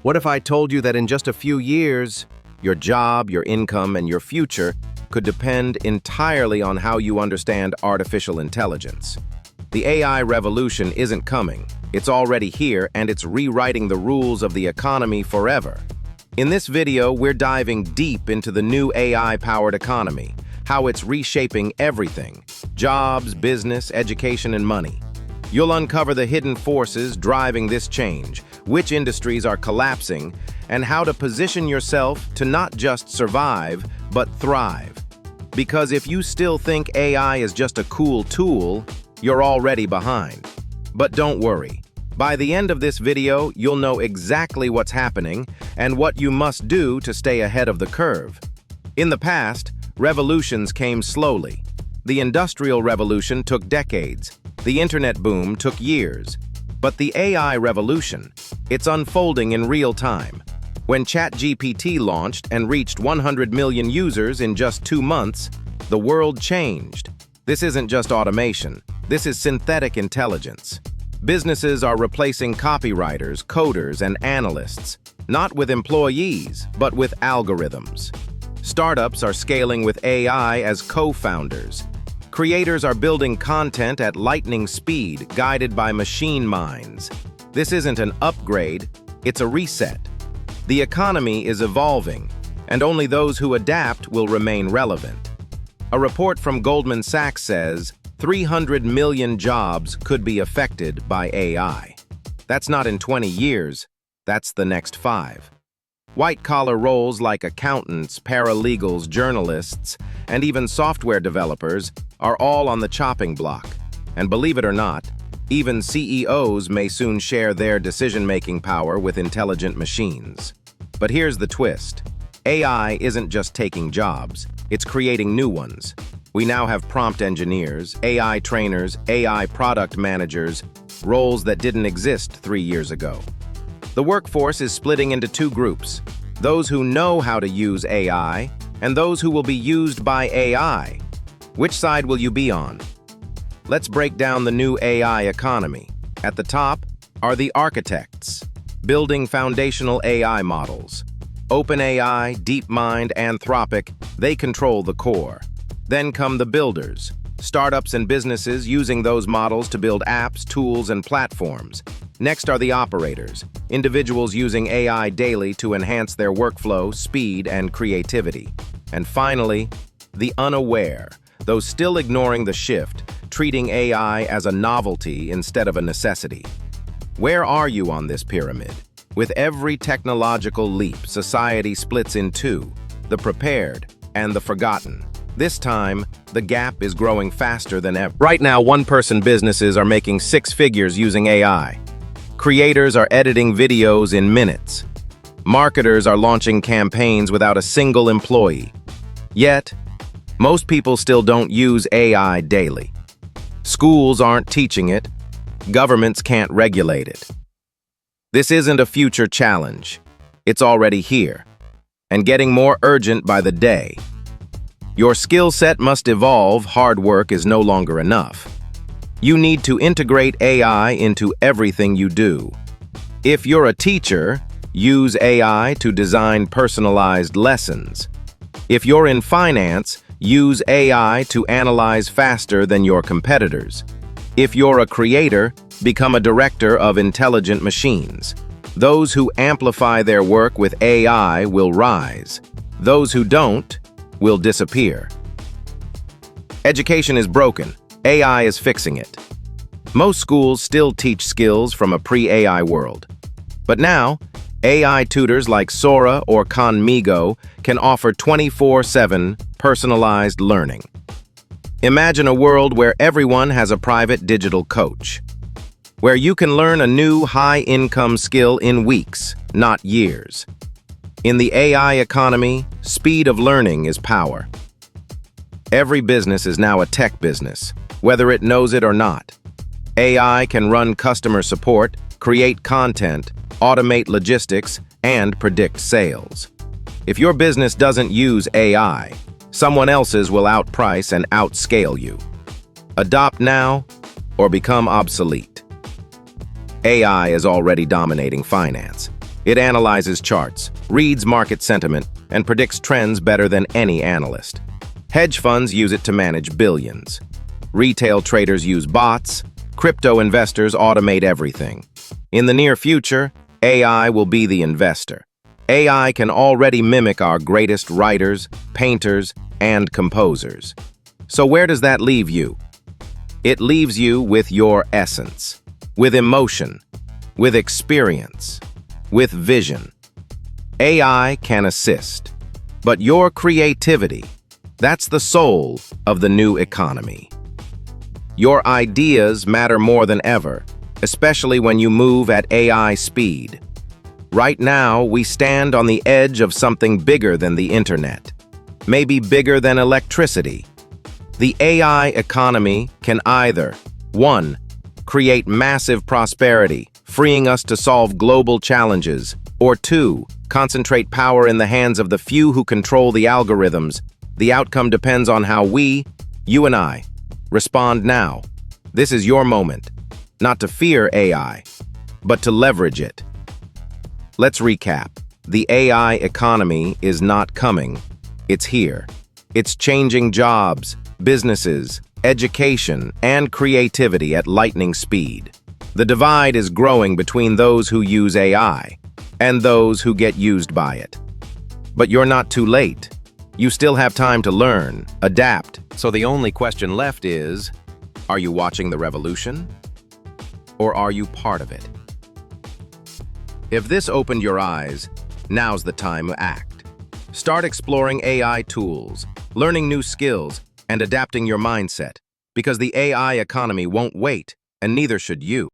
What if I told you that in just a few years, your job, your income, and your future could depend entirely on how you understand artificial intelligence? The AI revolution isn't coming. It's already here, and it's rewriting the rules of the economy forever. In this video, we're diving deep into the new AI-powered economy, how it's reshaping everything: jobs, business, education, and money. You'll uncover the hidden forces driving this change, which industries are collapsing, and how to position yourself to not just survive, but thrive. Because if you still think AI is just a cool tool, you're already behind. But don't worry. By the end of this video, you'll know exactly what's happening and what you must do to stay ahead of the curve. In the past, revolutions came slowly. The Industrial Revolution took decades. The internet boom took years. But the AI revolution, it's unfolding in real time. When ChatGPT launched and reached 100 million users in just 2 months, the world changed. This isn't just automation. This is synthetic intelligence. Businesses are replacing copywriters, coders, and analysts, not with employees, but with algorithms. Startups are scaling with AI as co-founders. Creators are building content at lightning speed, guided by machine minds. This isn't an upgrade, it's a reset. The economy is evolving, and only those who adapt will remain relevant. A report from Goldman Sachs says 300 million jobs could be affected by AI. That's not in 20 years, that's the next 5. White-collar roles like accountants, paralegals, journalists, and even software developers are all on the chopping block. And believe it or not, even CEOs may soon share their decision-making power with intelligent machines. But here's the twist. AI isn't just taking jobs, it's creating new ones. We now have prompt engineers, AI trainers, AI product managers, roles that didn't exist 3 years ago. The workforce is splitting into 2 groups: those who know how to use AI and those who will be used by AI. Which side will you be on? Let's break down the new AI economy. At the top are the architects, building foundational AI models. OpenAI, DeepMind, Anthropic, they control the core. Then come the builders, startups and businesses using those models to build apps, tools, and platforms. Next are the operators, individuals using AI daily to enhance their workflow, speed, and creativity. And finally, the unaware, those still ignoring the shift, treating AI as a novelty instead of a necessity. Where are you on this pyramid? With every technological leap, society splits in 2, the prepared and the forgotten. This time, the gap is growing faster than ever. Right now, one-person businesses are making 6 figures using AI. Creators are editing videos in minutes. Marketers are launching campaigns without a single employee. Yet, most people still don't use AI daily. Schools aren't teaching it. Governments can't regulate it. This isn't a future challenge. It's already here, and getting more urgent by the day. Your skill set must evolve. Hard work is no longer enough. You need to integrate AI into everything you do. If you're a teacher, use AI to design personalized lessons. If you're in finance, use AI to analyze faster than your competitors. If you're a creator, become a director of intelligent machines. Those who amplify their work with AI will rise. Those who don't will disappear. Education is broken. AI is fixing it. Most schools still teach skills from a pre-AI world. But now, AI tutors like Sora or Khanmigo can offer 24/7 personalized learning. Imagine a world where everyone has a private digital coach, where you can learn a new high-income skill in weeks, not years. In the AI economy, speed of learning is power. Every business is now a tech business, whether it knows it or not. AI can run customer support, create content, automate logistics, and predict sales. If your business doesn't use AI, someone else's will outprice and outscale you. Adopt now or become obsolete. AI is already dominating finance. It analyzes charts, reads market sentiment, and predicts trends better than any analyst. Hedge funds use it to manage billions. Retail traders use bots. Crypto investors automate everything. In the near future, AI will be the investor. AI can already mimic our greatest writers, painters, and composers. So where does that leave you? It leaves you with your essence, with emotion, with experience, with vision. AI can assist, but your creativity, that's the soul of the new economy. Your ideas matter more than ever, especially when you move at AI speed. Right now, we stand on the edge of something bigger than the internet, maybe bigger than electricity. The AI economy can either, 1, create massive prosperity, freeing us to solve global challenges, or 2, concentrate power in the hands of the few who control the algorithms. The outcome depends on how we, you and I, respond now. This is your moment, not to fear AI, but to leverage it. Let's recap. The AI economy is not coming. It's here. It's changing jobs, businesses, education, and creativity at lightning speed. The divide is growing between those who use AI and those who get used by it. But you're not too late. You still have time to learn, adapt. So the only question left is, are you watching the revolution? Or are you part of it? If this opened your eyes, now's the time to act. Start exploring AI tools, learning new skills, and adapting your mindset, because the AI economy won't wait, and neither should you.